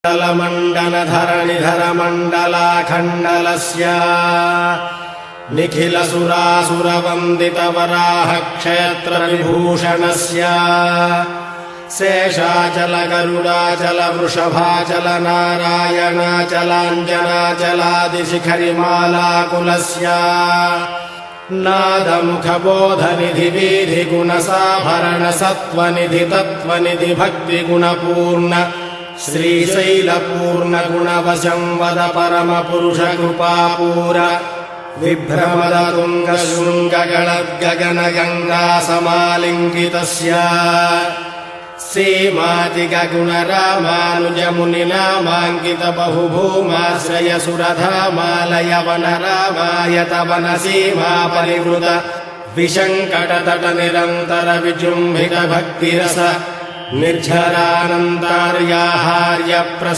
मण्डलधरणिधरमण्डलाखण्डलस्य निखिलसुरासुरवन्दितवराह क्षेत्रविभूषणस्य शेषाचल गरुडाचल वृषभाचल नारायणाचलाञ्जनाचलादिशिखरिमालाकुलस्य नादमुखबोधनिधिवीधिगुणसाभरण सत्त्वनिधि तत्त्वनिधि भक्तिगुणपूर्ण श्रीशैलपूर्ण गुणवशं वद परमपुरुषकृपापूर विभ्रमद तुङ्गशृङ्गगणद्गगनगङ्गासमालिङ्गितस्य सीमातिगगुणरामानुजमुनिनामाङ्कित बहुभूमाश्रयसुरधामालयवनरामायत वनसीमापरिवृत विशङ्कटतट निरन्तर विजृम्भित भक्तिरस निर्झरानन्तार्याहार्य